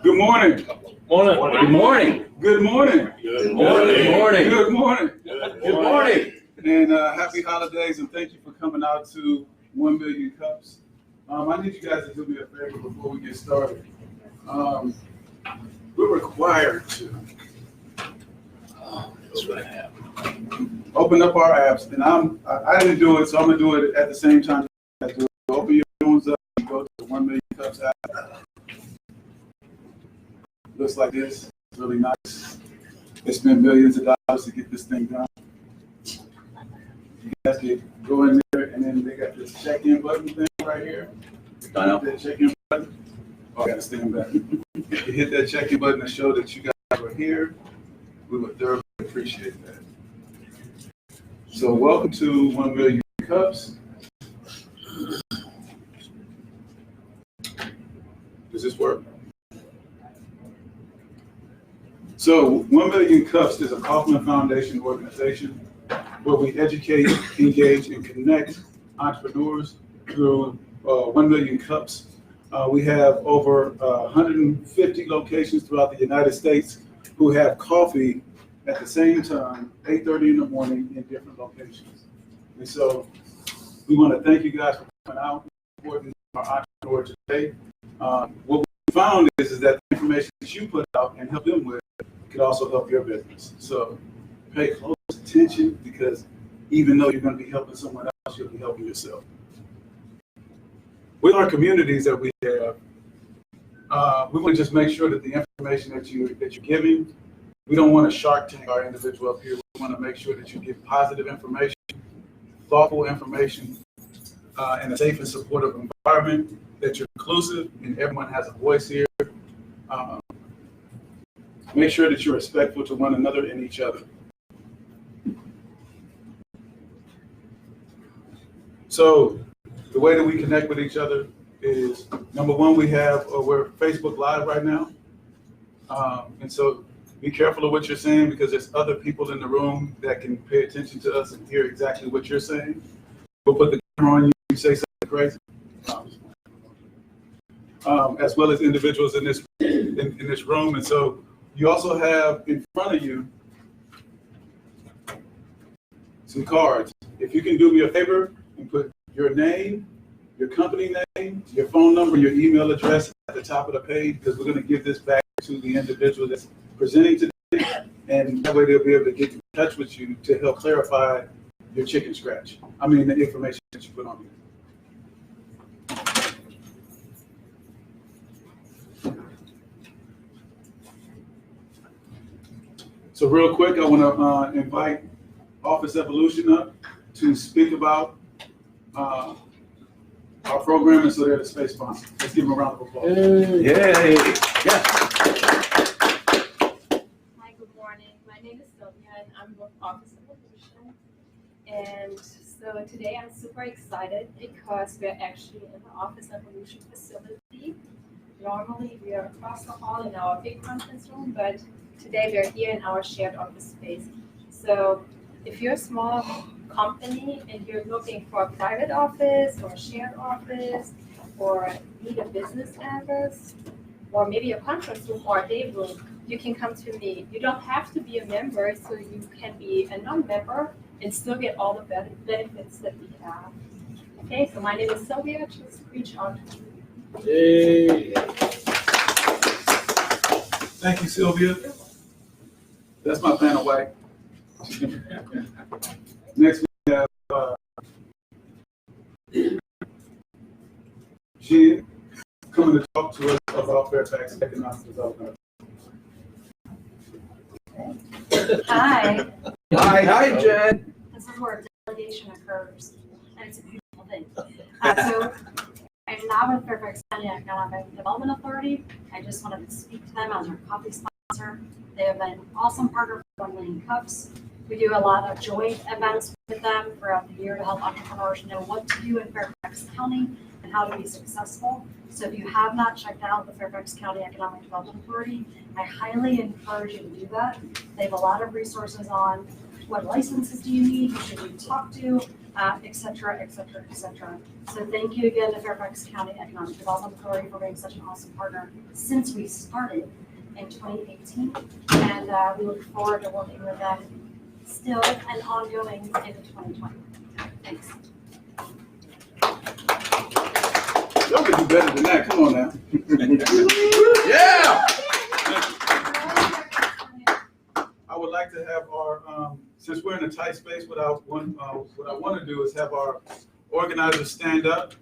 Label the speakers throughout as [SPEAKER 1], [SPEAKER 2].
[SPEAKER 1] Good morning.
[SPEAKER 2] Morning. Good morning.
[SPEAKER 1] Good morning.
[SPEAKER 2] Good morning. Good morning.
[SPEAKER 1] Good morning.
[SPEAKER 2] Good morning.
[SPEAKER 1] And happy holidays, and thank you for coming out to 1 Million Cups. I need you guys to do me a favor before we get started. We're required to open up our apps, and I didn't do it, so I'm gonna do it at the same time. Open your phones up and go to the 1 Million Cups app. Looks like this. It's really nice. They spent millions of dollars to get this thing done. You guys can go in there, and then they got this check-in button thing right here. Hit that check-in button. Oh, I gotta stand back. If you hit that check-in button to show that you guys are here, we would thoroughly appreciate that. So welcome to 1 Million Cups. Does this work? So 1 Million Cups is a Kaufman Foundation organization where we educate, engage, and connect entrepreneurs through 1 Million Cups. We have over 150 locations throughout the United States who have coffee at the same time, 8:30 in the morning in different locations. And so we want to thank you guys for coming out and supporting our entrepreneur today. What we found is that the information that you put out and help them with could also help your business. So pay close attention, because even though you're going to be helping someone else, you'll be helping yourself. With our communities that we have, we want to just make sure that the information that you're giving, we don't want to Shark Tank our individual up here. We want to make sure that you give positive information, thoughtful information, in a safe and supportive environment, that you're inclusive and everyone has a voice here. Make sure that you're respectful to one another and each other. So the way that we connect with each other is, number one, we're Facebook Live right now. And so be careful of what you're saying, because there's other people in the room that can pay attention to us and hear exactly what you're saying. We'll put the camera on you and say something crazy. As well as individuals in this room. And so you also have in front of you some cards. If you can do me a favor and put your name, your company name, your phone number, your email address at the top of the page, because we're going to give this back to the individual that's presenting today, and that way they'll be able to get in touch with you to help clarify your chicken scratch. I mean, the information that you put on here. So real quick, I want to invite Office Evolution up to speak about our program, and so they're the space sponsor. Let's give them a round of applause.
[SPEAKER 2] Yay! Yeah.
[SPEAKER 3] Hi, good morning. My name is Sylvia, and I'm with Office Evolution. And so today I'm super excited because we're actually in the Office Evolution facility. Normally we are across the hall in our big conference room, but today we're here in our shared office space. So if you're a small company and you're looking for a private office or a shared office, or need a business address, or maybe a conference room or a day room, you can come to me. You don't have to be a member, so you can be a non-member and still get all the benefits that we have. Okay, so my name is Sylvia. Just reach out to me.
[SPEAKER 2] Yay!
[SPEAKER 1] Thank you, Sylvia. That's my plan of white. Next we have Jen coming to talk to us about Fairfax economic development.
[SPEAKER 4] Hi.
[SPEAKER 2] Hi, Jen.
[SPEAKER 4] This is where delegation occurs, and it's a beautiful thing. So I'm now with Fairfax County Economic Development Authority. I just wanted to speak to them as our coffee sponsor. They have been an awesome partner for 1 Million Cups. We do a lot of joint events with them throughout the year to help entrepreneurs know what to do in Fairfax County and how to be successful. So if you have not checked out the Fairfax County Economic Development Authority, I highly encourage you to do that. They have a lot of resources on What licenses do you need? Who should you talk to? Et cetera, et cetera, et cetera. So thank you again to Fairfax County Economic Development Authority for being such an awesome partner since we started in 2018. And we look forward to working with them still and ongoing into 2020. Thanks.
[SPEAKER 1] Y'all can do better than that. Come on now.
[SPEAKER 2] Yeah!
[SPEAKER 1] I would like to have our, since we're in a tight space, what I want to do is have our organizers stand up,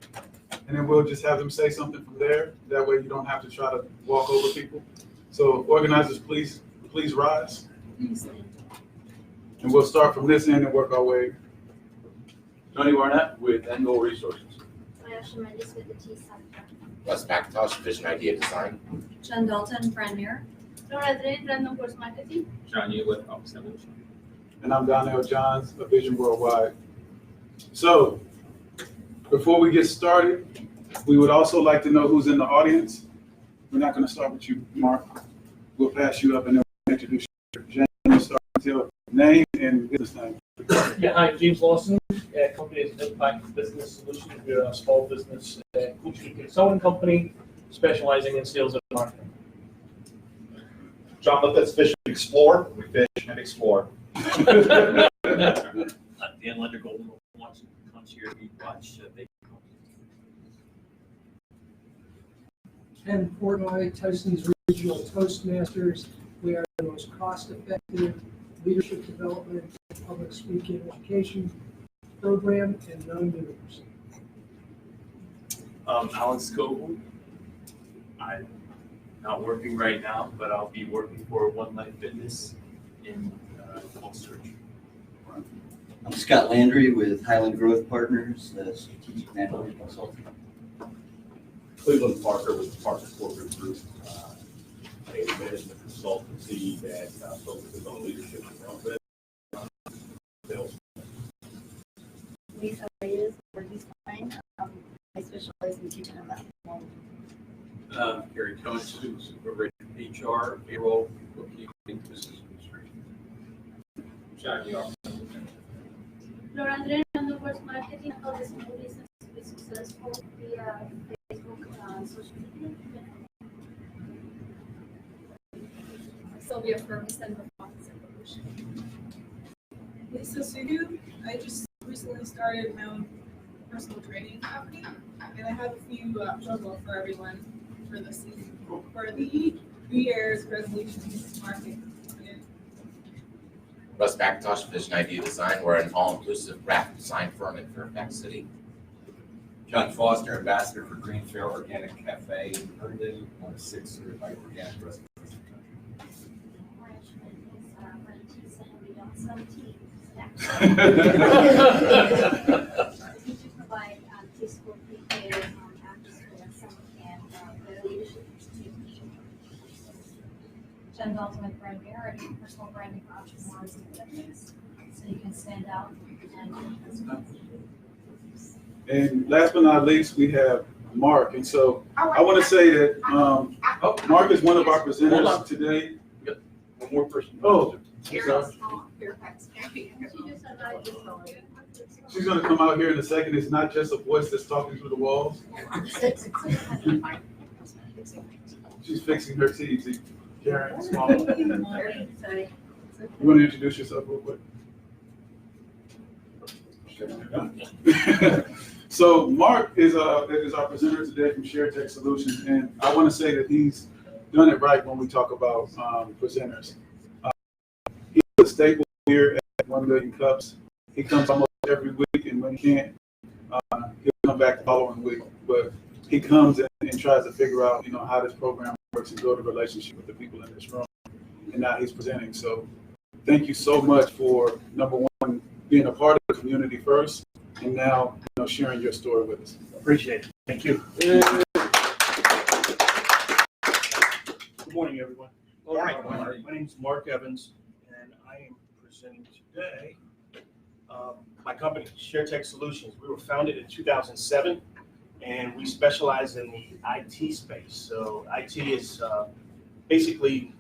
[SPEAKER 1] and then we'll just have them say something from there. That way you don't have to try to walk over people. So organizers, please rise. And we'll start from this end and work our way.
[SPEAKER 2] Tony Barnett with Endgoal Resources.
[SPEAKER 5] Ashley Mendes with the T Center.
[SPEAKER 6] Russ McIntosh, Vision Idea Design.
[SPEAKER 4] Jen Dalton, Brand Mirror.
[SPEAKER 5] Laura Dre, Random Course Marketing.
[SPEAKER 7] John Yu with Office Evolution.
[SPEAKER 1] And I'm Donnell Johns of Vision Worldwide. So before we get started, we would also like to know who's in the audience. We're not going to start with you, Mark. We'll pass you up and then we'll introduce you. Jen, you start with your name and business name.
[SPEAKER 7] Yeah, hi, James Lawson. Company is Impact Business Solutions. We're a small business coaching and consulting company specializing in sales and marketing.
[SPEAKER 8] John Lippitz, Fish and Explore. We fish and explore.
[SPEAKER 7] Dan Lender, Golden Concierge, we watch big.
[SPEAKER 9] Ken Portnoy, Tyson's Regional Toastmasters. We are the most cost-effective leadership development, public speaking, education program in non-university.
[SPEAKER 7] Alan Scoble. I'm not working right now, but I'll be working for One Life Fitness in Colchester.
[SPEAKER 10] I'm Scott Landry with Highland Growth Partners, strategic management consultant.
[SPEAKER 8] Cleveland Parker with the Parker Corporate Group, a management consultancy that focuses on leadership development. Sales.
[SPEAKER 5] Lisa Reyes, Worthy's Fine. I specialize in teaching and basketball.
[SPEAKER 7] Gary Coates, who's over at HR, payroll, bookkeeping, business administration.
[SPEAKER 8] John York.
[SPEAKER 5] Laura Dre, Random Course Marketing. How the small business to be successful via Facebook, social media.
[SPEAKER 3] Sylvia Ferguson with Office Evolution.
[SPEAKER 11] Lisa Sugu. I just recently started my own personal training company, and I have a few proposals for everyone for the season, for the New Year's resolutions market.
[SPEAKER 6] Russ McIntosh, Vision Idea Design. We're an all-inclusive graphic design firm in Fairfax City.
[SPEAKER 12] John Foster, Ambassador for Green Trail Organic Cafe in Herndon, one of 6 certified organic restaurants.
[SPEAKER 5] We don't sell tea. We do provide preschool, pre-K, after school, and summer camp, the leadership institute.
[SPEAKER 4] Jen Dalton with Brand Mirror. I do personal branding for entrepreneurs and businesses, so you can stand out and
[SPEAKER 1] And last but not least, we have Mark. And so I want to say that Mark is one of our presenters today.
[SPEAKER 2] One more person.
[SPEAKER 1] Oh,
[SPEAKER 3] Fairfax County.
[SPEAKER 5] She just arrived this morning.
[SPEAKER 1] she's going to come out here in a second. It's not just a voice that's talking through the walls. She's fixing her teeth. Karen, small. You want to introduce yourself real quick? So Mark is our presenter today from ShareTech Solutions, and I want to say that he's done it right when we talk about presenters. He's a staple here at 1 Million Cups. He comes almost every week, and when he can't, he'll come back the following week. But he comes and tries to figure out, how this program works and build a relationship with the people in this room. And now he's presenting. So thank you so much for, number one, being a part of the community first, and now sharing your story with us.
[SPEAKER 7] Appreciate it. Thank you.
[SPEAKER 1] Yeah.
[SPEAKER 7] Good morning, everyone.
[SPEAKER 8] Good morning.
[SPEAKER 7] My name is Mark Evans, and I am presenting today my company, ShareTech Solutions. We were founded in 2007, and we specialize in the IT space. So IT is basically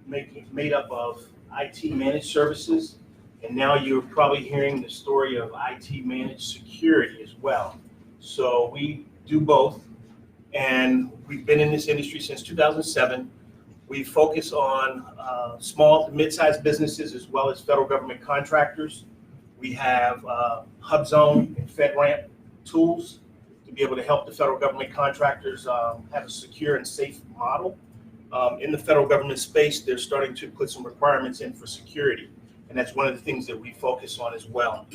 [SPEAKER 7] made up of IT managed services And now you're probably hearing the story of IT managed security as well. So we do both, and we've been in this industry since 2007. We focus on small to mid-sized businesses as well as federal government contractors. We have HubZone and FedRAMP tools to be able to help the federal government contractors have a secure and safe model. In the federal government space, they're starting to put some requirements in for security, and that's one of the things that we focus on as well.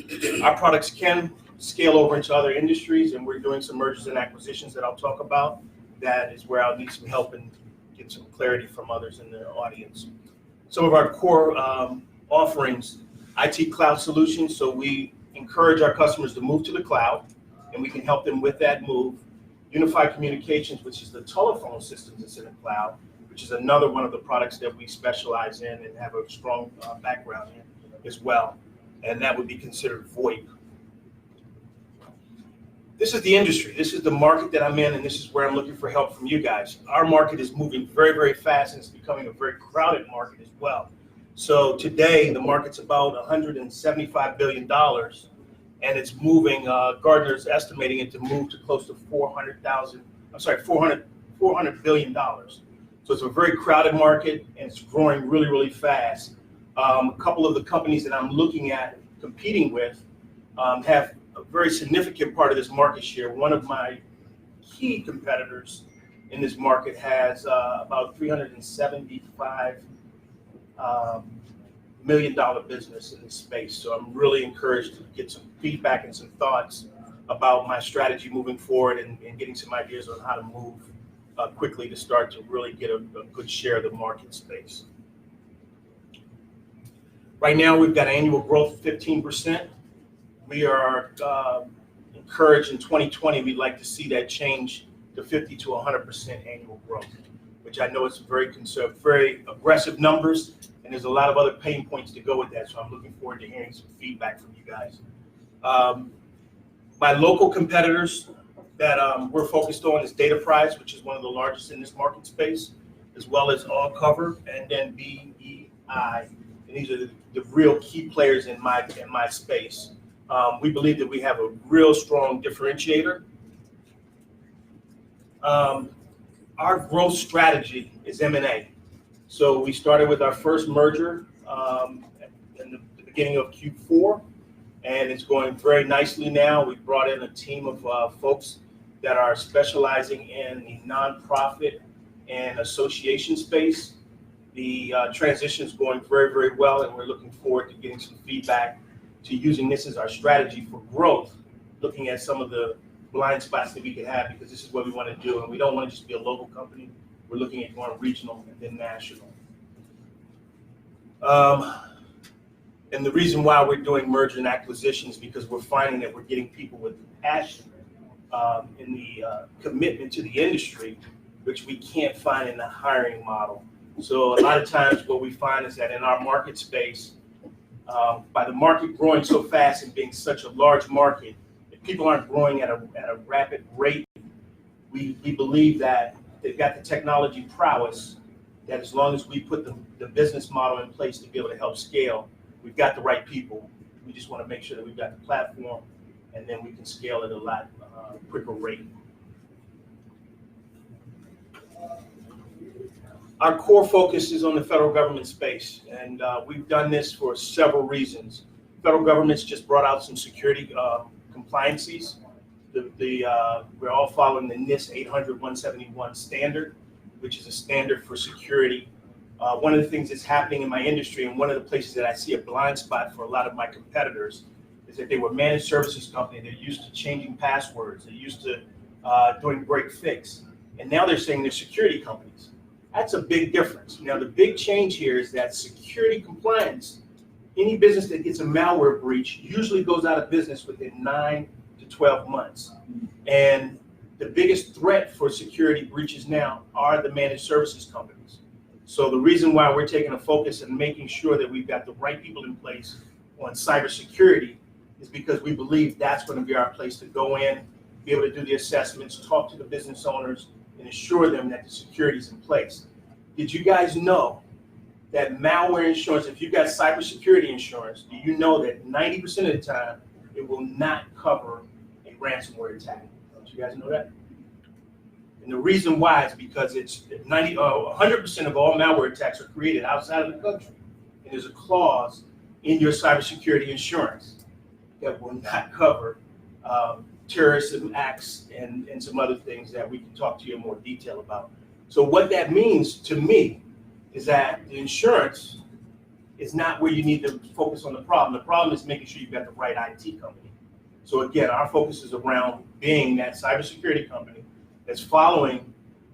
[SPEAKER 7] Our products can scale over into other industries, and we're doing some mergers and acquisitions that I'll talk about. That is where I'll need some help and get some clarity from others in the audience. Some of our core offerings, IT cloud solutions. So we encourage our customers to move to the cloud, and we can help them with that move. Unified communications, which is the telephone systems that's in the cloud, which is another one of the products that we specialize in and have a strong background in as well. And that would be considered VoIP. This is the industry. This is the market that I'm in, and this is where I'm looking for help from you guys. Our market is moving very, very fast, and it's becoming a very crowded market as well. So today, the market's about $175 billion, and it's moving, Gartner's estimating it to move to close to $400 billion. So it's a very crowded market, and it's growing really, really fast. A couple of the companies that I'm looking at competing with have a very significant part of this market share. One of my key competitors in this market has about $375 million business in this space. So I'm really encouraged to get some feedback and some thoughts about my strategy moving forward and getting some ideas on how to move quickly to start to really get a good share of the market space. Right now, we've got annual growth of 15%. We are encouraged in 2020, we'd like to see that change to 50 to 100% annual growth, which I know is very aggressive numbers, and there's a lot of other pain points to go with that. So I'm looking forward to hearing some feedback from you guys. My local competitors that we're focused on is DataPrize, which is one of the largest in this market space, as well as AllCover, and then BEI. And these are the real key players in my space. We believe that we have a real strong differentiator. Our growth strategy is M&A. So we started with our first merger in the beginning of Q4, and it's going very nicely now. We brought in a team of folks that are specializing in the nonprofit and association space. The transition is going very, very well, and we're looking forward to getting some feedback to using this as our strategy for growth, looking at some of the blind spots that we could have, because this is what we want to do, and we don't want to just be a local company. We're looking at going regional and then national. And the reason why we're doing merger and acquisitions is because we're finding that we're getting people with passion in the commitment to the industry, which we can't find in the hiring model. So a lot of times what we find is that in our market space, by the market growing so fast and being such a large market, if people aren't growing at a rapid rate, we believe that they've got the technology prowess, that as long as we put the business model in place to be able to help scale, we've got the right people. We just want to make sure that we've got the platform, and then we can scale at a lot quicker rate. Our core focus is on the federal government space, and we've done this for several reasons. Federal government's just brought out some security compliances. We're all following the NIST 800-171 standard, which is a standard for security. One of the things that's happening in my industry, and one of the places that I see a blind spot for a lot of my competitors, is that they were managed services company. They're used to changing passwords. They're used to doing break fix. And now they're saying they're security companies. That's a big difference. Now, the big change here is that security compliance, any business that gets a malware breach usually goes out of business within 9 to 12 months. And the biggest threat for security breaches now are the managed services companies. So the reason why we're taking a focus and making sure that we've got the right people in place on cybersecurity is because we believe that's going to be our place to go in, be able to do the assessments, talk to the business owners, and assure them that the security is in place. Did you guys know that malware insurance, if you've got cybersecurity insurance, do you know that 90% of the time it will not cover a ransomware attack? Don't you guys know that? And the reason why is because it's 100% of all malware attacks are created outside of the country. And there's a clause in your cybersecurity insurance that will not cover terrorism acts and some other things that we can talk to you in more detail about. So what that means to me is that the insurance is not where you need to focus on the problem. The problem is making sure you've got the right IT company. So again, our focus is around being that cybersecurity company that's following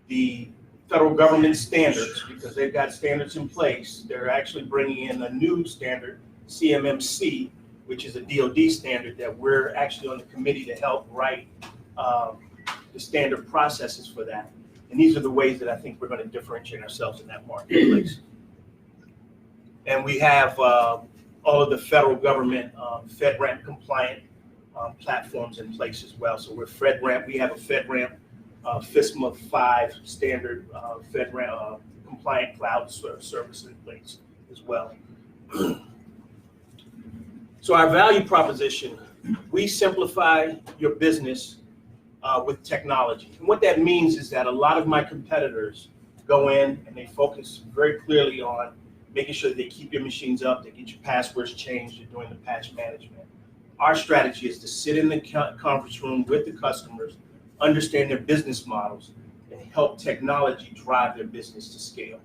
[SPEAKER 7] the federal government standards, because they've got standards in place. They're actually bringing in a new standard, CMMC, which is a DoD standard that we're actually on the committee to help write the standard processes for that. And these are the ways that I think we're going to differentiate ourselves in that marketplace. And we have all of the federal government FedRAMP compliant platforms in place as well. So we're FedRAMP. We have a FedRAMP FISMA 5 standard FedRAMP compliant cloud service in place as well. So our value proposition, we simplify your business with technology. And what that means is that a lot of my competitors go in and they focus very clearly on making sure that they keep your machines up, they get your passwords changed, you're doing the patch management. Our strategy is to sit in the conference room with the customers, understand their business models, and help technology drive their business to scale.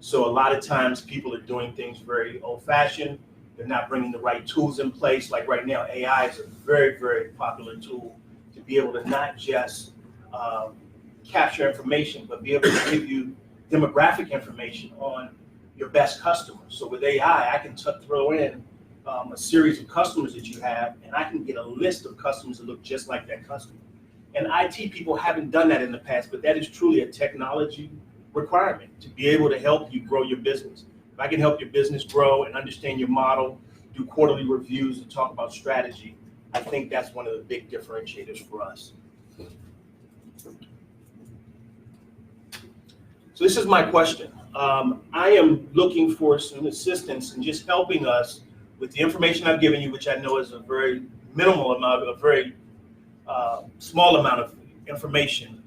[SPEAKER 7] So a lot of times people are doing things very old-fashioned. They're not bringing the right tools in place. Like right now, AI is a very, very popular tool to be able to not just capture information, but be able to give you demographic information on your best customers. So with AI, I can throw in a series of customers that you have, and I can get a list of customers that look just like that customer. And IT people haven't done that in the past, but that is truly a technology requirement to be able to help you grow your business. If I can help your business grow and understand your model, do quarterly reviews and talk about strategy, I think that's one of the big differentiators for us. So this is my question. I am looking for some assistance in just helping us with the information I've given you, which I know is a very minimal amount, a very small amount of information.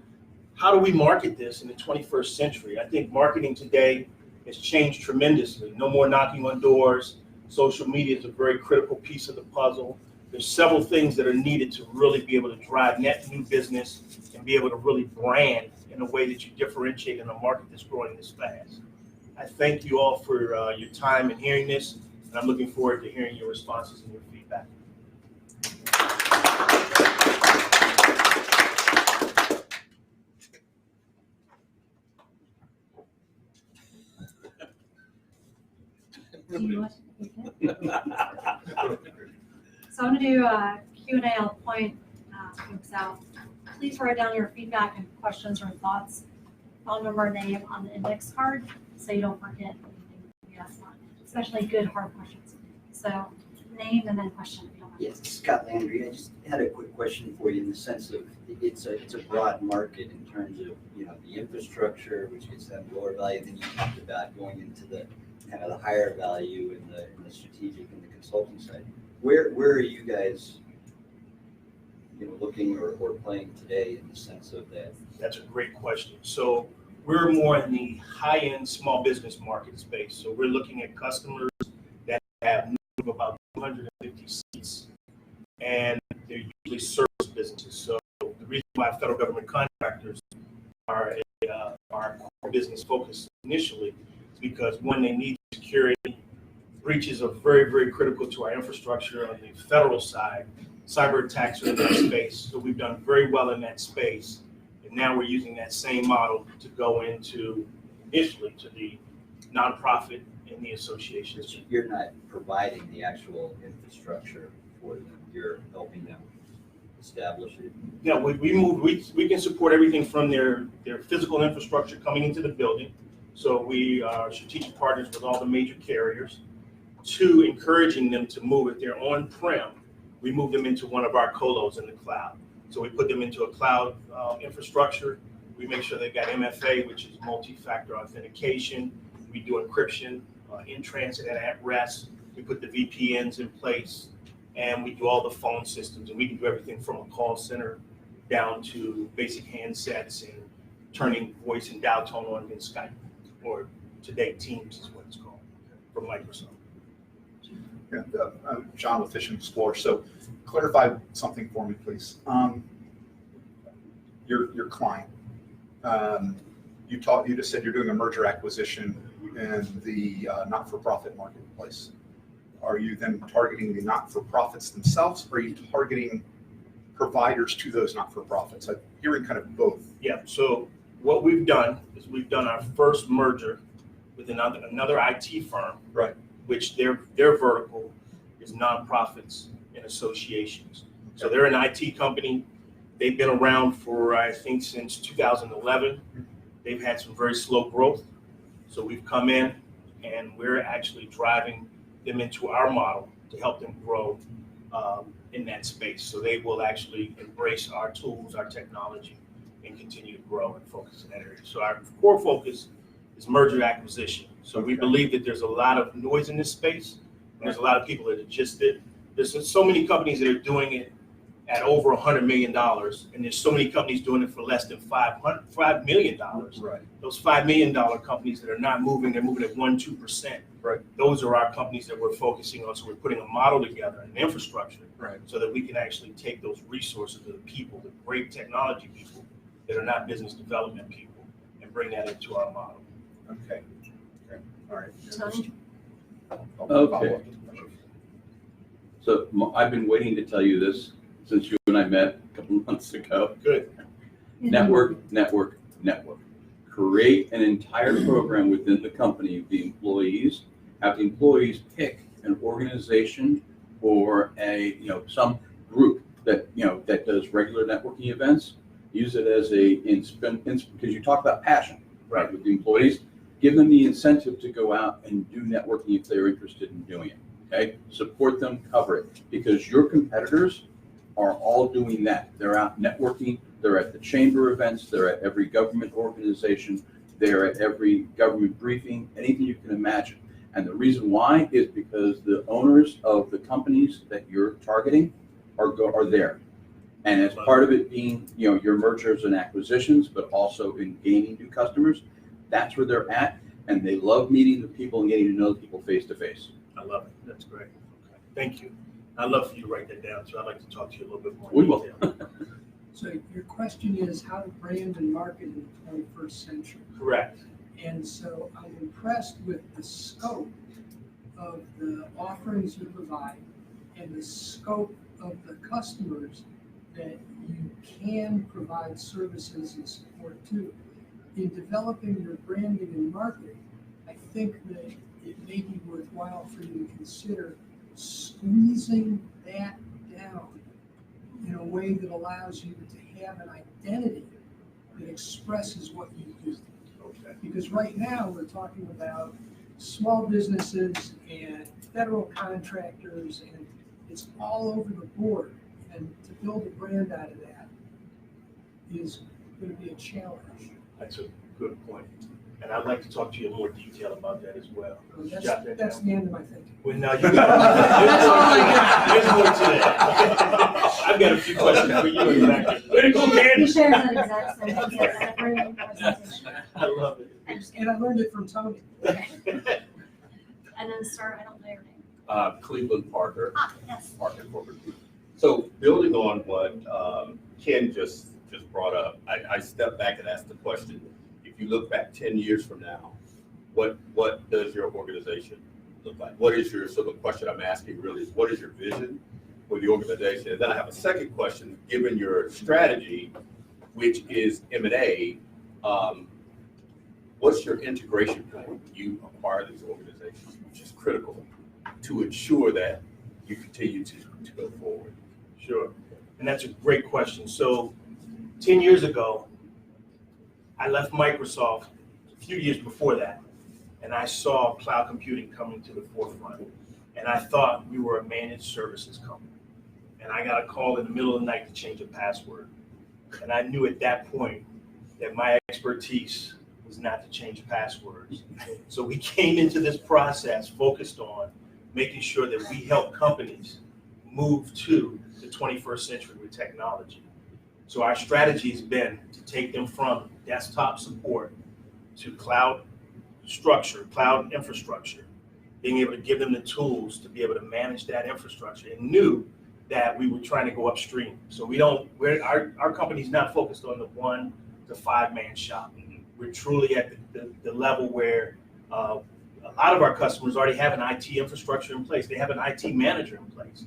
[SPEAKER 7] How do we market this in the 21st century? I think marketing today has changed tremendously. No more knocking on doors. Social media is a very critical piece of the puzzle. There's several things that are needed to really be able to drive net new business and be able to really brand in a way that you differentiate in a market that's growing this fast. I thank you all for your time in hearing this, and I'm looking forward to hearing your responses and your feedback.
[SPEAKER 4] So I'm going to do a Q&A. I'll point folks out. Please write down your feedback and questions or thoughts, phone number, name on the index card so you don't forget anything we asked on, especially good, hard questions. So name and then question. If you don't mind.
[SPEAKER 10] Yes, Scott Landry. I just had a quick question for you in the sense of it's a broad market in terms of the infrastructure, which gets them lower value. Then you talked about going into the kind of the higher value in the strategic and the consulting side. Where are you guys looking or playing today in the sense of that?
[SPEAKER 7] That's a great question. So we're more in the high-end small business market space. So we're looking at customers that have about 250 seats, and they're usually service businesses. So the reason why federal government contractors are our core business focus initially is because when they need security, breaches are very, very critical to our infrastructure on the federal side. Cyber attacks are in that space. So we've done very well in that space. And now we're using that same model to go into initially to the nonprofit and the associations.
[SPEAKER 10] You're not providing the actual infrastructure for them. You're helping them establish it.
[SPEAKER 7] Yeah, we can support everything from their physical infrastructure coming into the building. So we are strategic partners with all the major carriers, to encouraging them to move. If they're on-prem, we move them into one of our colos in the cloud. So we put them into a cloud infrastructure. We make sure they've got MFA, which is multi-factor authentication. We do encryption. in transit and at rest. We put the VPNs in place, and we do all the phone systems, and we can do everything from a call center down to basic handsets and turning voice and dial tone on in Skype, or today Teams is what it's called, from Microsoft.
[SPEAKER 13] Yeah, I'm John with Fishing Explorer. So clarify something for me, please. Your client, you just said you're doing a merger acquisition in the not-for-profit marketplace. Are you then targeting the not-for-profits themselves, or are you targeting providers to those not-for-profits? I'm hearing kind of both.
[SPEAKER 7] Yeah, so what we've done is we've done our first merger with another IT firm,
[SPEAKER 13] Right.
[SPEAKER 7] which their vertical is nonprofits and associations. So they're an IT company. They've been around for, I think, since 2011. They've had some very slow growth. So we've come in and we're actually driving them into our model to help them grow in that space. So they will actually embrace our tools, our technology, and continue to grow and focus in that area. So our core focus is merger acquisition. So we believe that there's a lot of noise in this space. And there's a lot of people that are just it. There's so many companies that are doing it at over $100 million, and there's so many companies doing it for less than $5 million.
[SPEAKER 13] Right.
[SPEAKER 7] Those $5 million companies that are not moving, they're moving at 1-2%.
[SPEAKER 13] Right.
[SPEAKER 7] Those are our companies that we're focusing on. So we're putting a model together, an infrastructure,
[SPEAKER 13] Right.
[SPEAKER 7] so that we can actually take those resources of the people, the great technology people that are not business development people, and bring that into our model.
[SPEAKER 13] Okay. All right.
[SPEAKER 4] Tony?
[SPEAKER 12] Okay. So I've been waiting to tell you this since you and I met a couple of months ago.
[SPEAKER 7] Good.
[SPEAKER 12] Network. Create an entire program within the company of the employees. Have the employees pick an organization or some group that that does regular networking events. Use it as because you talk about passion, right, with the employees. Give them the incentive to go out and do networking if they're interested in doing it. Okay, support them, cover it, because your competitors are all doing that. They're out networking. They're at the chamber events. They're at every government organization. They're at every government briefing, anything you can imagine. And the reason why is because the owners of the companies that you're targeting are there. And as part of it being, your mergers and acquisitions, but also in gaining new customers, that's where they're at. And they love meeting the people and getting to know the people face to face.
[SPEAKER 7] I love it. That's great. Okay. Thank you. I'd love for you to write that down, so I'd like to talk to you a little bit more.
[SPEAKER 12] We will.
[SPEAKER 9] So your question is how to brand and market in the 21st century.
[SPEAKER 7] Correct.
[SPEAKER 9] And so I'm impressed with the scope of the offerings you provide and the scope of the customers that you can provide services and support to. In developing your branding and marketing, I think that it may be worthwhile for you to consider squeezing that down in a way that allows you to have an identity that expresses what you do.
[SPEAKER 7] Okay.
[SPEAKER 9] Because right now we're talking about small businesses and federal contractors, and it's all over the board. And to build a brand out of that is going to be a challenge.
[SPEAKER 7] That's a good point. And I'd like to talk to you in more detail about that as well.
[SPEAKER 9] That's the end of my thinking.
[SPEAKER 7] Well, now you got there's more to that. I've got a few questions for you. Way to go,
[SPEAKER 4] He
[SPEAKER 7] Candy.
[SPEAKER 4] shares that exact same thing at every presentation.
[SPEAKER 7] I love it.
[SPEAKER 9] And I learned it from Tony.
[SPEAKER 4] And then, sir, I don't know your name.
[SPEAKER 8] Cleveland Parker,
[SPEAKER 4] Yes.
[SPEAKER 8] Parker Corporate Group. So building on what Ken just brought up, I stepped back and asked the question, if you look back 10 years from now, what does your organization look like? So the question I'm asking really is, what is your vision for the organization? And then I have a second question, given your strategy, which is M&A, what's your integration plan when you acquire these organizations, which is critical to ensure that you continue to go forward?
[SPEAKER 7] Sure. And that's a great question. So 10 years ago, I left Microsoft a few years before that, and I saw cloud computing coming to the forefront. And I thought we were a managed services company. And I got a call in the middle of the night to change a password. And I knew at that point that my expertise was was not to change passwords. So we came into this process focused on making sure that we help companies move to the 21st century with technology. So our strategy has been to take them from desktop support to cloud structure, cloud infrastructure, being able to give them the tools to be able to manage that infrastructure, and knew that we were trying to go upstream. So our company's not focused on the 1 to 5 man shop. We're truly at the level where a lot of our customers already have an IT infrastructure in place. They have an IT manager in place,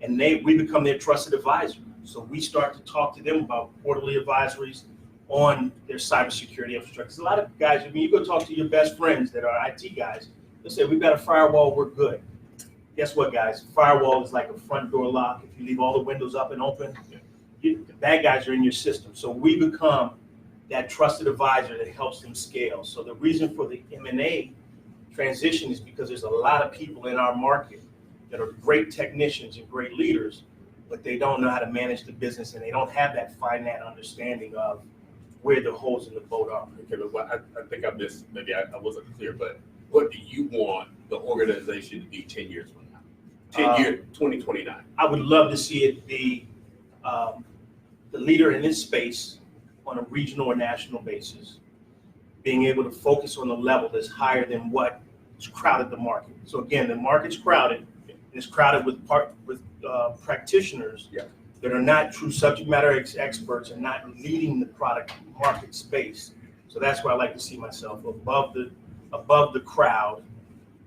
[SPEAKER 7] and we become their trusted advisor. So we start to talk to them about quarterly advisories on their cybersecurity infrastructure. A lot of guys, when you go talk to your best friends that are IT guys, they'll say, we've got a firewall, we're good. Guess what, guys? Firewall is like a front door lock. If you leave all the windows up and open, the bad guys are in your system. So we become that trusted advisor that helps them scale. So the reason for the M&A transition is because there's a lot of people in our market that are great technicians and great leaders, but they don't know how to manage the business, and they don't have that finite understanding of where the holes in the boat are.
[SPEAKER 8] Okay, but I think I missed, maybe I wasn't clear, but what do you want the organization to be 10 years from now? 10 years, 2029.
[SPEAKER 7] I would love to see it be the leader in this space on a regional or national basis, being able to focus on the level that's higher than what has crowded the market. So again, the market's crowded, and it's crowded with practitioners that are not true subject matter experts and not leading the product market space. So that's where I like to see myself, above the crowd,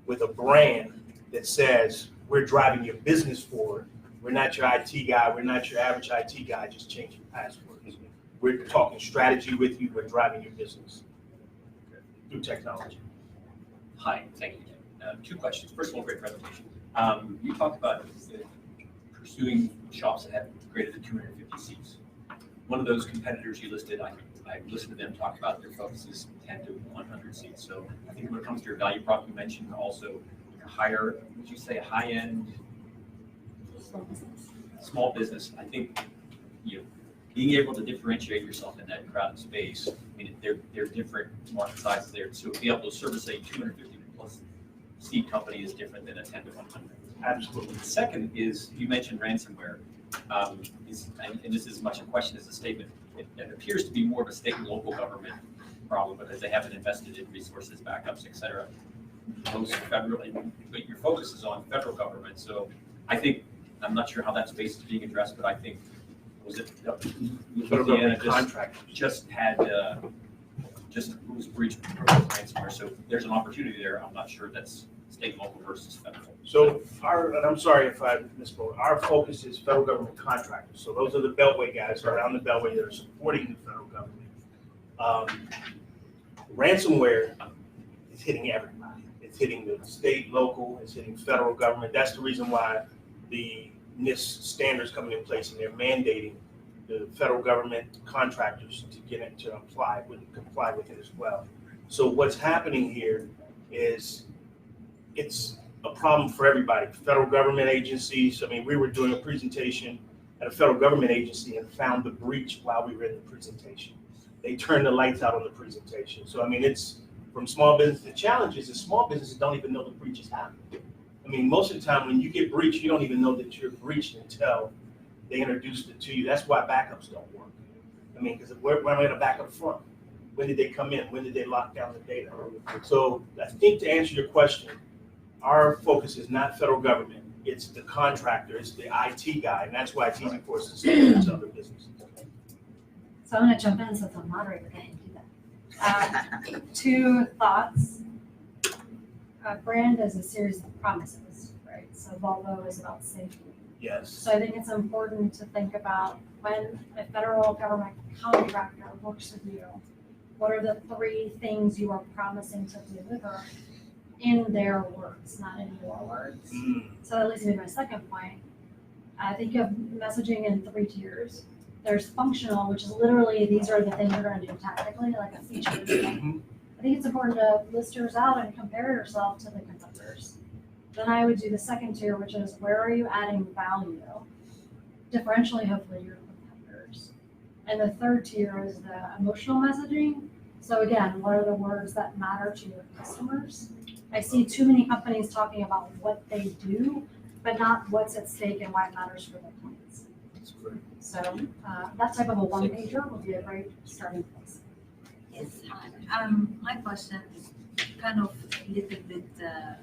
[SPEAKER 7] with a brand that says, we're driving your business forward. We're not your IT guy. We're not your average IT guy just changing passwords. We're talking strategy with you. We're driving your business through technology.
[SPEAKER 14] Hi, thank you. 2 questions. First of all, great presentation. You talked about pursuing shops that have greater than 250 seats. One of those competitors you listed, I listened to them talk about their focus is 10 to 100 seats. So I think when it comes to your value prop, you mentioned also higher, would you say high-end small business? I think being able to differentiate yourself in that crowded space, I mean, they're different market sizes there. So to be able to service a 250 plus seat company is different than a 10 to 100.
[SPEAKER 7] Absolutely.
[SPEAKER 14] The second is, you mentioned ransomware, and this is as much a question as a statement. It appears to be more of a state and local government problem because they haven't invested in resources, backups, et cetera. Most federal, but your focus is on federal government. So I think, I'm not sure how that space is being addressed, but I think, was it Louisiana just was breached with ransomware. So there's an opportunity there. I'm not sure that's state, local versus federal.
[SPEAKER 7] So and I'm sorry if I misspoke, our focus is federal government contractors. So those are the Beltway guys around the Beltway that are supporting the federal government. Ransomware is hitting everybody. It's hitting the state, local, it's hitting federal government. That's the reason why the NIST standards coming in place, and they're mandating the federal government contractors to get it to comply with it as well. So what's happening here is it's a problem for everybody. Federal government agencies. I mean, we were doing a presentation at a federal government agency and found the breach while we were in the presentation. They turned the lights out on the presentation. So I mean, it's from small business. The challenge is small businesses don't even know the breach is happening. I mean, most of the time when you get breached, you don't even know that you're breached until they introduced it to you. That's why backups don't work. I mean, because where am I going to back up from? When did they come in? When did they lock down the data? So I think to answer your question, our focus is not federal government. It's the contractor. It's the IT guy. And that's why it's easy for us to say it's other businesses.
[SPEAKER 4] So I'm going to jump in since I'm moderator. Can't do that. 2 thoughts. A brand is a series of promises, right? So Volvo is about safety.
[SPEAKER 7] Yes.
[SPEAKER 4] So I think it's important to think about when a federal government contractor works with you, what are the 3 things you are promising to deliver in their words, not in your words? So that leads me to my second point. I think of messaging in 3 tiers. There's functional, which is literally, these are the things you're going to do tactically, like a feature. I think it's important to list yours out and compare yourself to the competitors. Then I would do the second tier, which is where are you adding value, differentially, hopefully, to your competitors. And the third tier is the emotional messaging. So again, what are the words that matter to your customers? I see too many companies talking about what they do, but not what's at stake and why it matters for their clients.
[SPEAKER 7] That's great.
[SPEAKER 4] So that type of a one pager would be a great starting place.
[SPEAKER 15] Yes, hi. My question is kind of a little bit to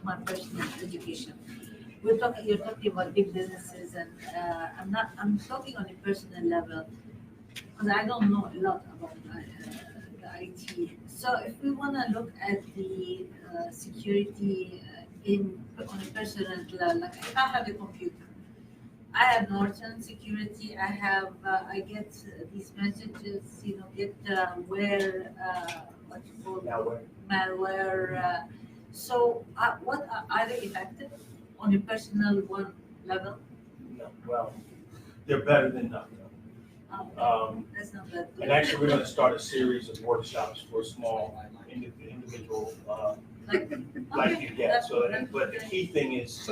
[SPEAKER 15] my personal education. You're talking about big businesses, and I'm talking on a personal level, because I don't know a lot about the IT. So if we want to look at the security on a personal level, like if I have a computer, I have Norton security. I get these messages, get where what you call malware. So what are they effective on a personal one level?
[SPEAKER 7] No, well, they're better than nothing.
[SPEAKER 15] That's not bad.
[SPEAKER 7] And actually, we're going to start a series of workshops for small individual, like you get. So, but the key thing is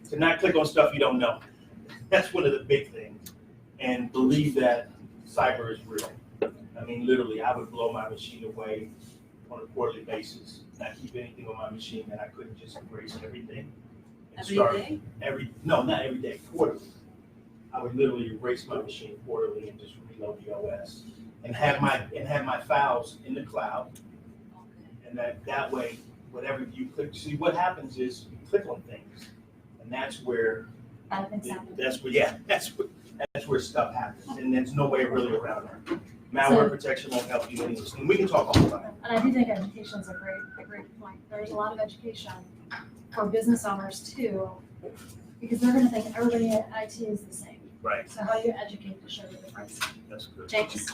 [SPEAKER 7] to not click on stuff you don't know. That's one of the big things. And believe that cyber is real. I mean, literally, I would blow my machine away on a quarterly basis, not keep anything on my machine, and I couldn't just erase everything. And no, not every day, quarterly. I would literally erase my machine quarterly and just reload the OS and have my files in the cloud. And that way, whatever you click, see what happens is you click on things, and that's where stuff happens, and there's no way really around it. Malware protection won't help you anyway, and we can talk all about it.
[SPEAKER 4] And I do think education is a great point. There's a lot of education for business owners too, because they're going to think everybody at IT is the same.
[SPEAKER 7] Right.
[SPEAKER 4] So how do you educate to show the difference?
[SPEAKER 7] That's good.
[SPEAKER 4] James.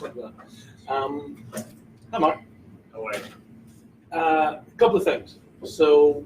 [SPEAKER 16] Hi, Mark.
[SPEAKER 7] How are you?
[SPEAKER 16] A couple of things. So,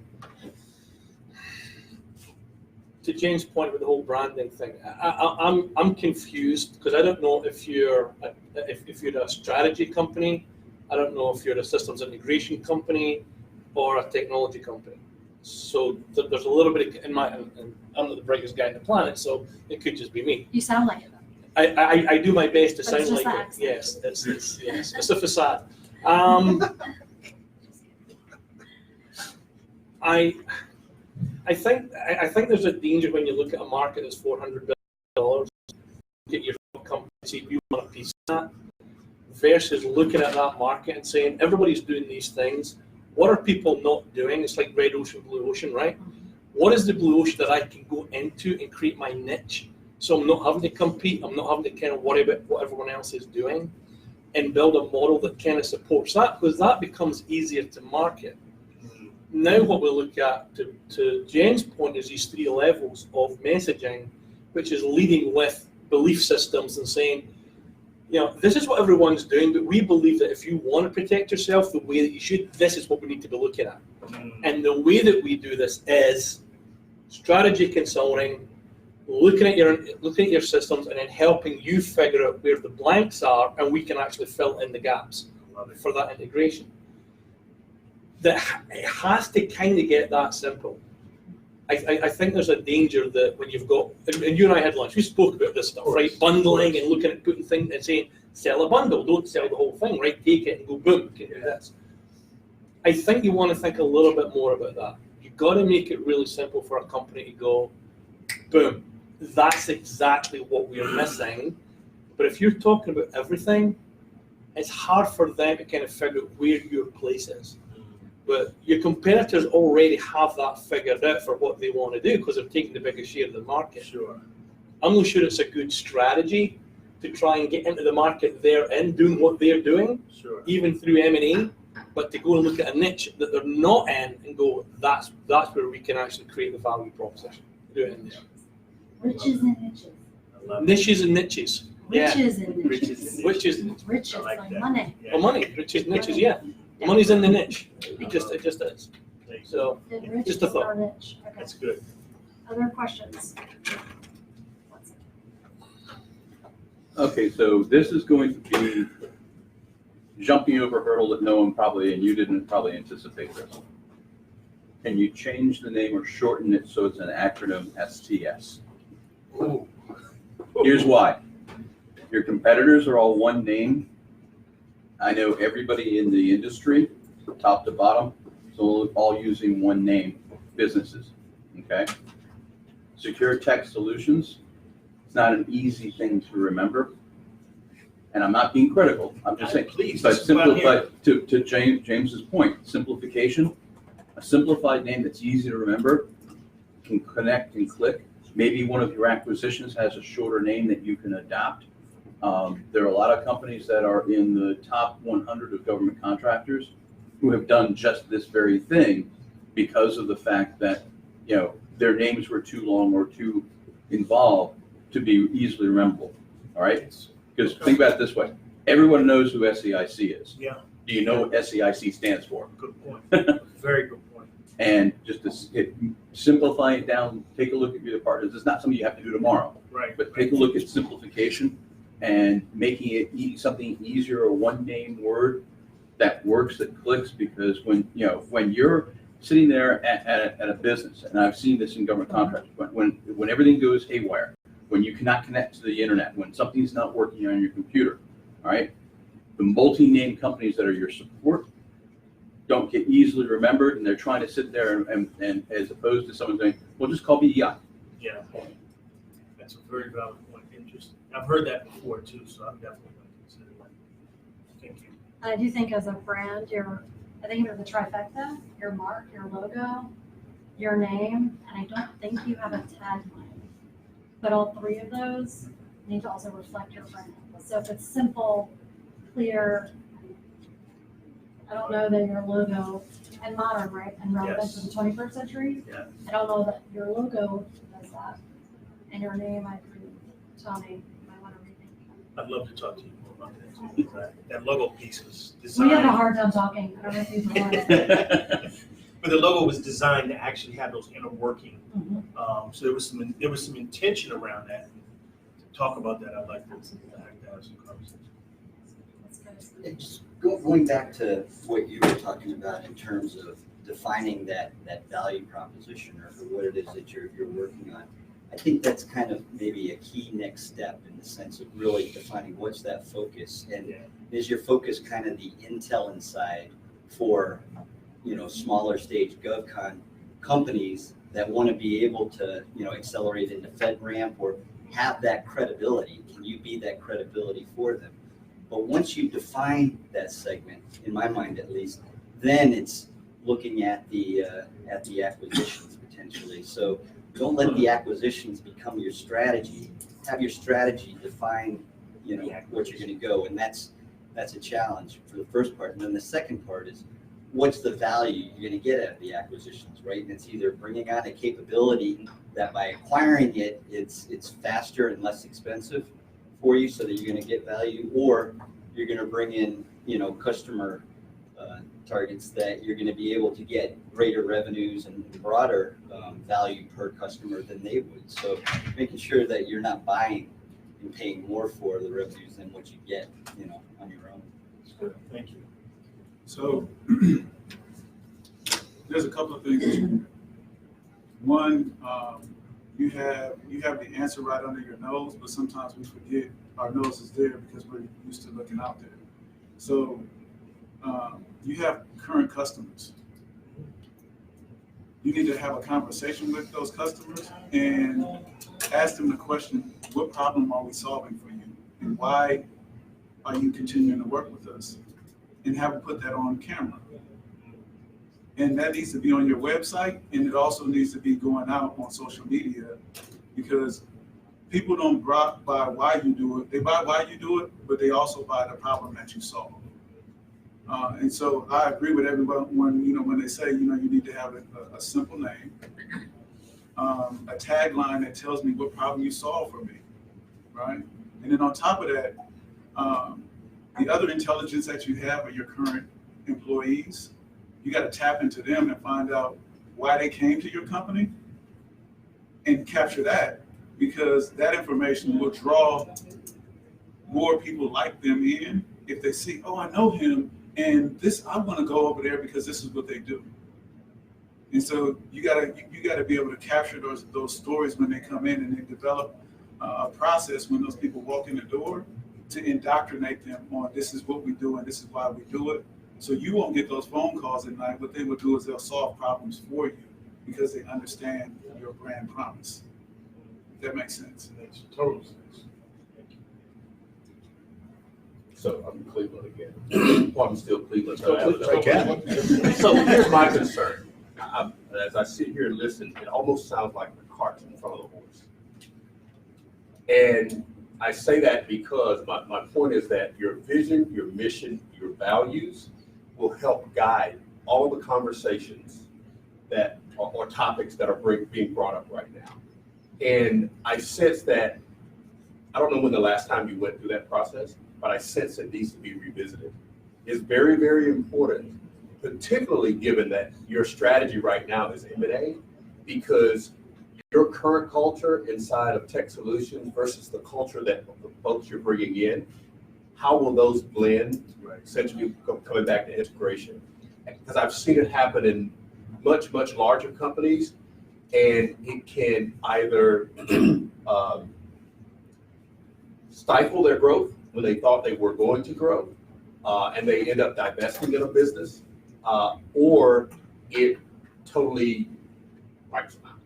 [SPEAKER 16] to James' point with the whole branding thing, I'm confused because I don't know if you're a strategy company, I don't know if you're a systems integration company or a technology company. So there's a little bit of, I'm not the brightest guy on the planet, so it could just be me.
[SPEAKER 4] You sound like it.
[SPEAKER 16] I do my best to
[SPEAKER 4] But it's
[SPEAKER 16] sound
[SPEAKER 4] just
[SPEAKER 16] like
[SPEAKER 4] the
[SPEAKER 16] it.
[SPEAKER 4] accent.
[SPEAKER 16] Yes, it's a facade. I think there's a danger when you look at a market that's $400 billion, get your company and say you want a piece of that, versus looking at that market and saying everybody's doing these things. What are people not doing? It's like red ocean, blue ocean, right? What is the blue ocean that I can go into and create my niche? So I'm not having to compete. I'm not having to kind of worry about what everyone else is doing, and build a model that kind of supports that, because that becomes easier to market. Now what we look at, to James' point, is these three levels of messaging, which is leading with belief systems and saying, this is what everyone's doing, but we believe that if you want to protect yourself the way that you should, this is what we need to be looking at. And the way that we do this is strategy consulting, looking at your systems and then helping you figure out where the blanks are, and we can actually fill in the gaps for that integration. That it has to kind of get that simple. I think there's a danger that when you've got, and you and I had lunch, we spoke about this stuff, right? Bundling and looking at putting things and saying, sell a bundle, don't sell the whole thing, right? Take it and go, boom, you can do this. I think you want to think a little bit more about that. You've got to make it really simple for a company to go, boom, that's exactly what we're missing. But if you're talking about everything, it's hard for them to kind of figure out where your place is. But your competitors already have that figured out for what they want to do because they're taking the biggest share of the market.
[SPEAKER 7] Sure.
[SPEAKER 16] I'm not sure it's a good strategy to try and get into the market they're in, doing what they're doing,
[SPEAKER 7] Sure.
[SPEAKER 16] even through M&A, but to go and look at a niche that they're not in and go, that's where we can actually create the value proposition. Do it in there.
[SPEAKER 4] Riches and niches.
[SPEAKER 16] Niches and niches.
[SPEAKER 4] Riches and niches.
[SPEAKER 16] Riches.
[SPEAKER 4] Riches, like money.
[SPEAKER 16] Oh, money. Riches, niches, yeah. The money's in the niche. It just is. So, just a thought.
[SPEAKER 4] Niche. Okay.
[SPEAKER 7] That's good.
[SPEAKER 4] Other questions?
[SPEAKER 12] Okay, so this is going to be jumping over a hurdle that no one probably, and you didn't probably anticipate this. Can you change the name or shorten it so it's an acronym STS?
[SPEAKER 7] Ooh.
[SPEAKER 12] Here's why. Your competitors are all one name. I know everybody in the industry, top to bottom, so all using one name, businesses, okay? ShareTech Solutions, it's not an easy thing to remember. And I'm not being critical, I'm just saying,
[SPEAKER 7] Please,
[SPEAKER 12] but
[SPEAKER 7] this is what I'm hearing.
[SPEAKER 12] to James's point, simplification, a simplified name that's easy to remember, can connect and click. Maybe one of your acquisitions has a shorter name that you can adopt. There are a lot of companies that are in the top 100 of government contractors who have done just this very thing because of the fact that, you know, their names were too long or too involved to be easily rememberable, all right? Because think about it this way, everyone knows who SEIC is.
[SPEAKER 7] Yeah.
[SPEAKER 12] Do you know what SEIC stands for?
[SPEAKER 7] Good point. Very good point.
[SPEAKER 12] And just to simplify it down, take a look at your partners. It's not something you have to do tomorrow,
[SPEAKER 7] Right.
[SPEAKER 12] but take a look at simplification and making it something easier, a one name word that works, that clicks, because when you're sitting there at a business, and I've seen this in government contracts, when everything goes haywire, when you cannot connect to the internet, when something's not working on your computer, all right, the multi-name companies that are your support don't get easily remembered, and they're trying to sit there and as opposed to someone saying, well, just call BEI.
[SPEAKER 7] Yeah. That's a very valid point. Interesting. I've heard that before too, so I'm definitely going to consider that. Thank you.
[SPEAKER 4] I do think as a brand, I think of the trifecta, your mark, your logo, your name, and I don't think you have a tagline. But all three of those need to also reflect your brand. So if it's simple, clear, I don't know that your logo, and modern, right, and relevant to the 21st century.
[SPEAKER 7] Yeah.
[SPEAKER 4] I don't know that your logo does that. And your name, I agree with Tommy, you might want to rethink.
[SPEAKER 7] I'd love to talk to you more about that too. That logo piece was
[SPEAKER 4] We
[SPEAKER 7] designed.
[SPEAKER 4] have a hard time talking. I don't know if you've realized.
[SPEAKER 7] But the logo was designed to actually have those inner working.
[SPEAKER 4] Mhm.
[SPEAKER 7] So there was some intention around that. To talk about that, I'd like to have some conversation.
[SPEAKER 10] And just going back to what you were talking about in terms of defining that value proposition or what it is that you're working on, I think that's kind of maybe a key next step in the sense of really defining what's that focus, and is your focus kind of the intel inside for smaller stage GovCon companies that want to be able to accelerate into FedRAMP or have that credibility? Can you be that credibility for them? But once you define that segment, in my mind at least, then it's looking at the acquisitions potentially. So don't let the acquisitions become your strategy. Have your strategy define, what you're going to go, and that's a challenge for the first part. And then the second part is, what's the value you're going to get out of the acquisitions, right? And it's either bringing on a capability that by acquiring it, it's faster and less expensive for you, so that you're going to get value, or you're going to bring in, customer targets that you're going to be able to get greater revenues and broader value per customer than they would. So making sure that you're not buying and paying more for the revenues than what you get, on your own.
[SPEAKER 7] Thank you.
[SPEAKER 1] So there's a couple of things. One, you have the answer right under your nose, but sometimes we forget our nose is there because we're used to looking out there. So you have current customers. You need to have a conversation with those customers and ask them the question, what problem are we solving for you? And why are you continuing to work with us? And have them put that on camera. And that needs to be on your website, and it also needs to be going out on social media, because people don't buy why you do it. They buy why you do it, but they also buy the problem that you solve. And so I agree with everyone when they say, you need to have a simple name, a tagline that tells me what problem you solve for me, right? And then on top of that, the other intelligence that you have of your current employees, you got to tap into them and find out why they came to your company and capture that, because that information will draw more people like them in if they see, oh, I know him, and I want to go over there because this is what they do. And so you got to be able to capture those stories when they come in, and they develop a process when those people walk in the door to indoctrinate them on this is what we do and this is why we do it. So you won't get those phone calls at night. What they will do is they'll solve problems for you because they understand your brand promise. If that makes sense.
[SPEAKER 7] Makes total sense.
[SPEAKER 8] So I'm Cleveland again. Well, I'm still Cleveland.
[SPEAKER 7] Still Cleveland.
[SPEAKER 8] So here's my concern. As I sit here and listen, it almost sounds like the cart's in front of the horse. And I say that because my point is that your vision, your mission, your values will help guide all the conversations that or topics that are being brought up right now. And I sense that, I don't know when the last time you went through that process, but I sense it needs to be revisited. It's very, very important, particularly given that your strategy right now is M&A, because your current culture inside of Tech Solutions versus the culture that the folks you're bringing in, how will those blend, essentially coming back to integration? Because I've seen it happen in much, much larger companies, and it can either stifle their growth when they thought they were going to grow, and they end up divesting in a business, or it totally wipes them out.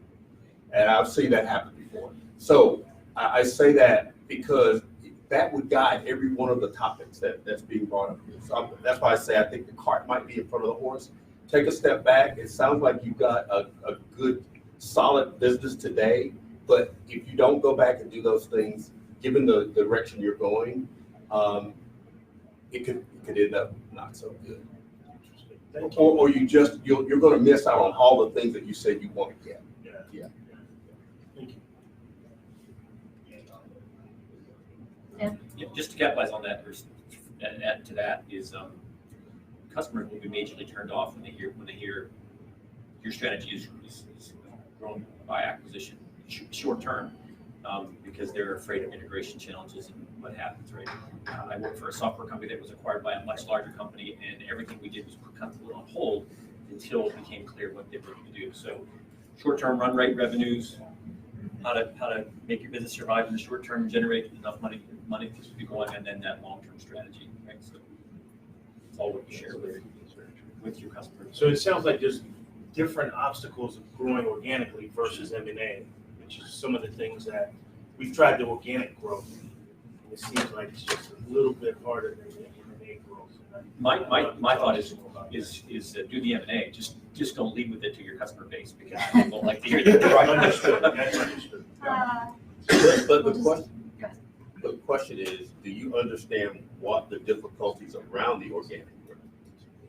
[SPEAKER 8] And I've seen that happen before. So I say that because that would guide every one of the topics that's being brought up here. So that's why I say I think the cart might be in front of the horse. Take a step back. It sounds like you've got a good, solid business today, but if you don't go back and do those things, given the direction you're going, it could end up not so good. Or you're going to miss out on all the things that you said you want to get. Yeah.
[SPEAKER 7] Thank you.
[SPEAKER 14] Yeah, just to capitalize on that, or add to that is customers will be majorly turned off when they hear your strategy is grown by acquisition short term, because they're afraid of integration challenges and what happens, right? I worked for a software company that was acquired by a much larger company, and everything we did was put on hold until it became clear what they were going to do. So short-term run rate revenues, how to make your business survive in the short term, generate enough money to keep going, and then that long-term strategy, right? So it's all what you share with your customers.
[SPEAKER 7] So it sounds like there's different obstacles of growing organically versus M&A, which is some of the things that we've tried the organic growth. And it seems like it's just a little bit harder than the M&A growth.
[SPEAKER 14] My thought is do the M&A. Just don't lead with it to your customer base, because people don't like to hear that.
[SPEAKER 7] Right. Understood. That's understood.
[SPEAKER 8] But the question is, do you understand what the difficulties around the organic growth?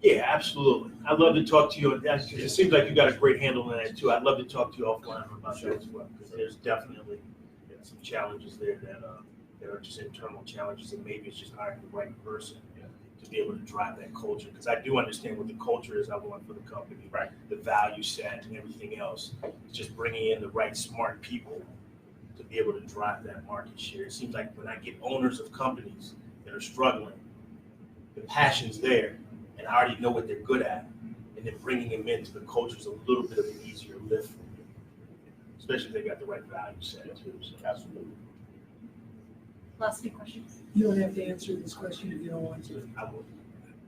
[SPEAKER 7] Yeah, absolutely. I'd love to talk to you. It seems like you got a great handle on that too. I'd love to talk to you offline about that as well, because there's definitely some challenges there that are just internal challenges, and maybe it's just hiring the right person to be able to drive that culture. Because I do understand what the culture is I want for the company, right? The value set and everything else. It's just bringing in the right smart people to be able to drive that market share. It seems like when I get owners of companies that are struggling, the passion's there, and I already know what they're good at, and then bringing them into the culture is a little bit of an easier lift for me, especially if they got the right value set too. So absolutely.
[SPEAKER 4] Last few questions.
[SPEAKER 9] You don't have to answer this question if you don't want to.
[SPEAKER 7] I will.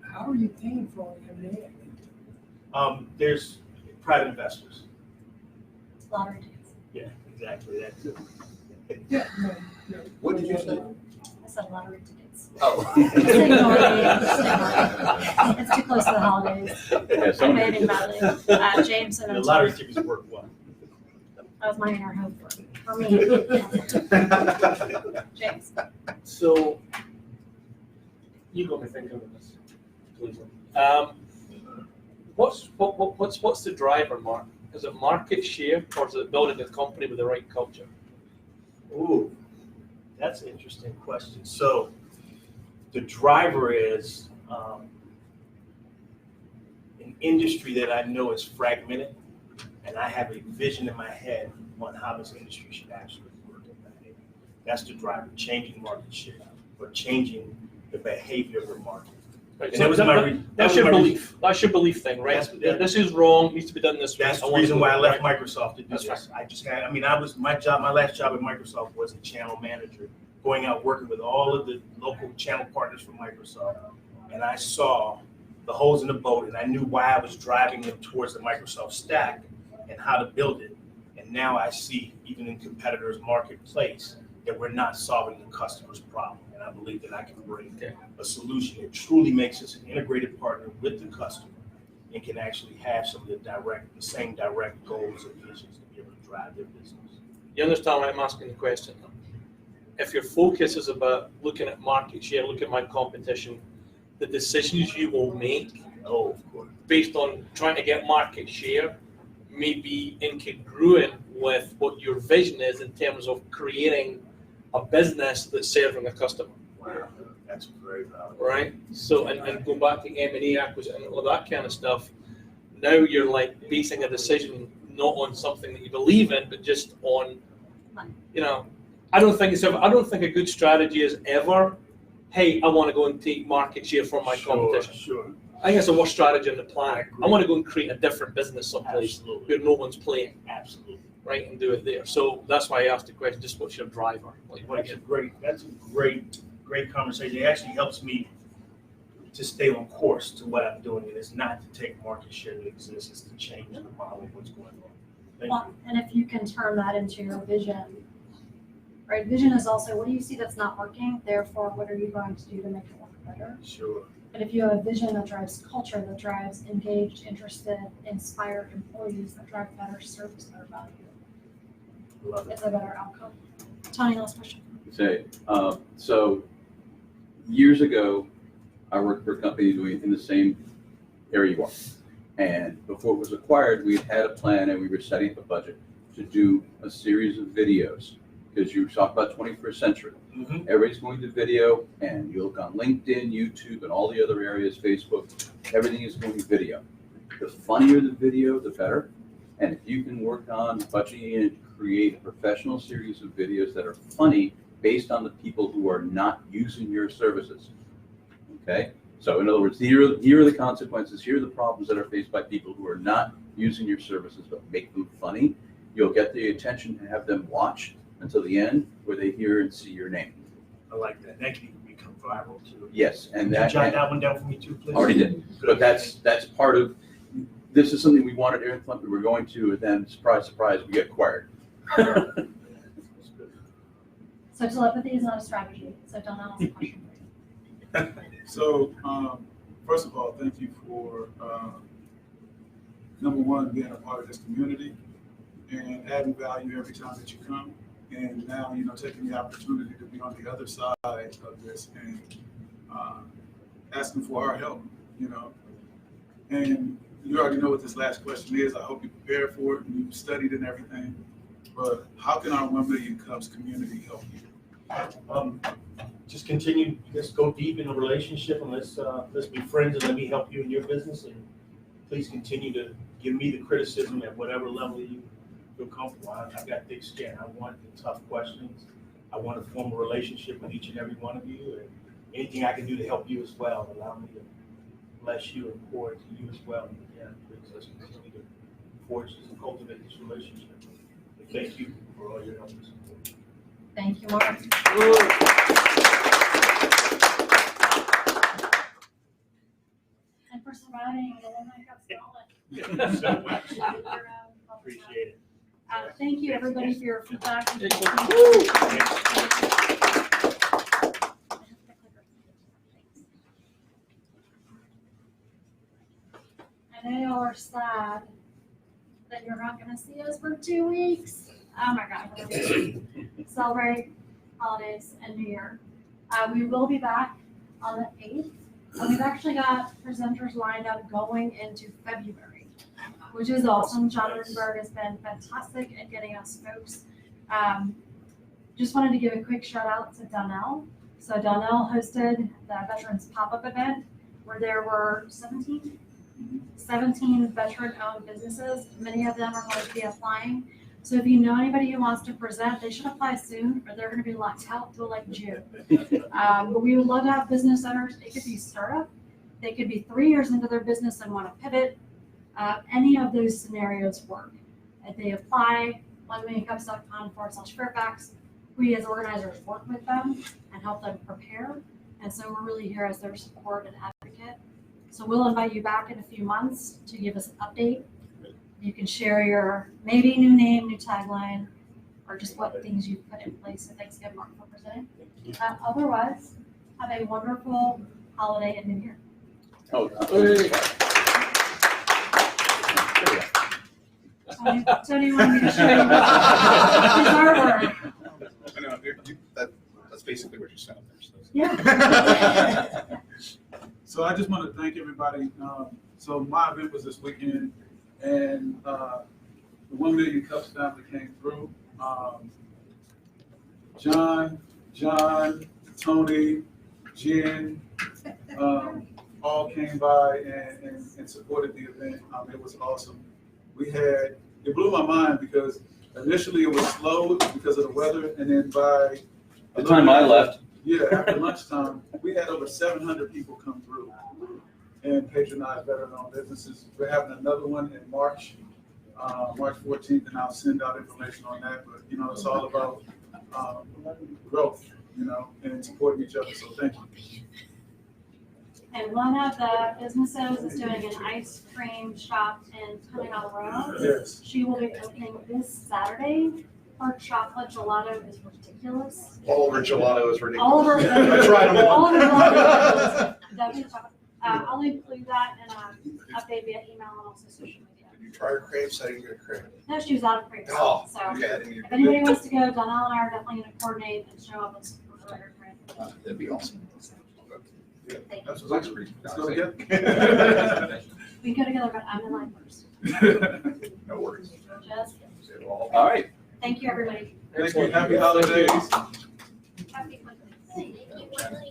[SPEAKER 9] How are you paying for all the M&A?
[SPEAKER 7] There's private investors.
[SPEAKER 4] Lottery tickets.
[SPEAKER 7] Yeah, exactly. That too.
[SPEAKER 9] Yeah. No.
[SPEAKER 8] What did you say?
[SPEAKER 4] I said lottery tickets.
[SPEAKER 8] Oh.
[SPEAKER 4] It's too close to the holidays.
[SPEAKER 12] Yeah,
[SPEAKER 4] I'm adding badly. James and
[SPEAKER 7] The lottery tickets work well.
[SPEAKER 4] that was my inner hope for me. James.
[SPEAKER 16] So, you got me thinking of this, please. What's the driver, Mark? Is it market share, or is it building a company with the right culture?
[SPEAKER 7] Ooh, that's an interesting question. So the driver is an industry that I know is fragmented, and I have a vision in my head on how this industry should actually work. That's the driver, changing market share or changing the behavior of the market.
[SPEAKER 16] Right,
[SPEAKER 7] And
[SPEAKER 16] so that's your belief. That's your belief thing, right? This is wrong. Needs to be done this way.
[SPEAKER 7] That's the reason why I left Microsoft to do
[SPEAKER 16] That's
[SPEAKER 7] this. I just had, my last job at Microsoft was a channel manager going out working with all of the local channel partners from Microsoft, and I saw the holes in the boat, and I knew why I was driving them towards the Microsoft stack and how to build it. And now I see, even in competitors' marketplace, that we're not solving the customer's problem. And I believe that I can bring a solution that truly makes us an integrated partner with the customer and can actually have some of the same direct goals and visions to be able to drive their business.
[SPEAKER 16] You understand why I'm asking the question? If your focus is about looking at market share, looking at my competition, the decisions you will make based on trying to get market share may be incongruent with what your vision is in terms of creating a business that's serving a customer.
[SPEAKER 7] Wow, that's very valuable.
[SPEAKER 16] Right? So, and go back to M&A acquisition and all that kind of stuff. Now you're like basing a decision not on something that you believe in, but just on, you know, I don't think a good strategy is ever, hey, I want to go and take market share from my competition.
[SPEAKER 7] Sure.
[SPEAKER 16] I think it's the worst strategy on the planet. I want to go and create a different business someplace where no one's playing.
[SPEAKER 7] Absolutely.
[SPEAKER 16] Right, and do it there. So that's why I asked the question, just what's your driver? Like,
[SPEAKER 7] That's a great conversation. It actually helps me to stay on course to what I'm doing. And it's not to take market share that exists, it's to change the model of what's going on. Thank you.
[SPEAKER 4] And if you can turn that into your vision, right? Vision is also, what do you see that's not working? Therefore, what are you going to do to make it work better?
[SPEAKER 7] Sure.
[SPEAKER 4] But if you have a vision that drives culture, that drives engaged, interested, inspired employees, that drive better service, better value, it's a better outcome. Tony, last question.
[SPEAKER 12] So years ago, I worked for a company doing in the same area you are. And before it was acquired, we had a plan and we were setting up a budget to do a series of videos. Because you talk about 21st century.
[SPEAKER 7] Mm-hmm.
[SPEAKER 12] Everybody's going to video, and you look on LinkedIn, YouTube, and all the other areas, Facebook, everything is going to video. The funnier the video, the better. And if you can work on budgeting and create a professional series of videos that are funny based on the people who are not using your services. Okay? So in other words, here are the consequences, here are the problems that are faced by people who are not using your services, but make them funny. You'll get the attention to have them watch until the end where they hear and see your name.
[SPEAKER 7] I like that. That can become viral too.
[SPEAKER 12] Yes, and
[SPEAKER 7] Can you jot that one down for me too, please?
[SPEAKER 12] Already did. But that's part of, this is something we wanted to implement, we were going to, and then surprise, surprise, we get acquired.
[SPEAKER 4] So telepathy is not a strategy. So don't ask a question for you.
[SPEAKER 1] So, first of all, thank you for, number one, being a part of this community and adding value every time that you come. And now, taking the opportunity to be on the other side of this and asking for our help, And you already know what this last question is. I hope you prepared for it and you studied and everything. But how can our 1 Million Cups community help you?
[SPEAKER 7] Just continue, just go deep in a relationship, and let's be friends, and let me help you in your business. And please continue to give me the criticism at whatever level you feel comfortable. I got thick skin. I want the tough questions. I want to form a relationship with each and every one of you, and anything I can do to help you as well. Allow me to bless you and pour into you as well. And again, please let's continue to forge and cultivate this relationship. And thank you for all your help and support.
[SPEAKER 4] Thank you, Mark. And for surviving the 1 Million Cups gauntlet.
[SPEAKER 7] Appreciate it.
[SPEAKER 4] Thank you, everybody, for your feedback. I know y'all are sad that you're not going to see us for 2 weeks. Oh my God. Celebrate holidays and New Year. We will be back on the 8th. And we've actually got presenters lined up going into February, which is awesome. John Rittenberg has been fantastic at getting us folks. Just wanted to give a quick shout out to Donnell. So Donnell hosted the Veterans Pop-Up event where there were 17 veteran-owned businesses. Many of them are going to be applying. So if you know anybody who wants to present, they should apply soon or they're going to be locked out till like June. But we would love to have business owners. It could be startup. They could be 3 years into their business and want to pivot. Any of those scenarios work. If they apply, 1millioncups.com/Fairfax, we as organizers work with them and help them prepare. And so we're really here as their support and advocate. So we'll invite you back in a few months to give us an update. You can share your maybe new name, new tagline, or just what things you've put in place. So thanks again, Mark, for presenting. Otherwise, have a wonderful holiday and New Year.
[SPEAKER 12] Oh,
[SPEAKER 4] Tony wanted me to show you his artwork.
[SPEAKER 13] I know, that's basically what you said there. So.
[SPEAKER 4] Yeah.
[SPEAKER 1] So I just want to thank everybody. So my event was this weekend, and the 1 Million Cups family came through. John, Tony, Jen, all came by and supported the event. It was awesome. It blew my mind because initially it was slow because of the weather, and then by
[SPEAKER 2] The time I left.
[SPEAKER 1] Yeah, after lunchtime, we had over 700 people come through and patronize veteran-owned businesses. We're having another one in March, March 14th, and I'll send out information on that. But, you know, it's all about growth, you know, and supporting each other. So thank you.
[SPEAKER 4] And one of the businesses is doing an ice cream shop in Colorado.
[SPEAKER 1] Yes.
[SPEAKER 4] She will be opening this Saturday. Her chocolate gelato is ridiculous.
[SPEAKER 13] All of her gelato is ridiculous.
[SPEAKER 4] All of her.
[SPEAKER 13] I tried them all.
[SPEAKER 4] All of her gelato. Definitely chocolate. I'll include that in an update via email and also social media.
[SPEAKER 13] Did you try her crepes? I didn't get a crepe.
[SPEAKER 4] No, she was out of crepes.
[SPEAKER 13] Oh,
[SPEAKER 4] So
[SPEAKER 13] okay, I didn't
[SPEAKER 4] if anybody wants to go, Donnell and I are definitely going to coordinate and show up and support her.
[SPEAKER 13] That'd be awesome. Yeah,
[SPEAKER 4] Thank
[SPEAKER 13] that's
[SPEAKER 4] you.
[SPEAKER 13] what ice cream.
[SPEAKER 1] Let's go together.
[SPEAKER 4] We can go together, but I'm in line first.
[SPEAKER 13] No worries.
[SPEAKER 4] Just,
[SPEAKER 2] All right.
[SPEAKER 4] thank you, everybody.
[SPEAKER 1] Thank you. Happy holidays.
[SPEAKER 4] Happy Monday.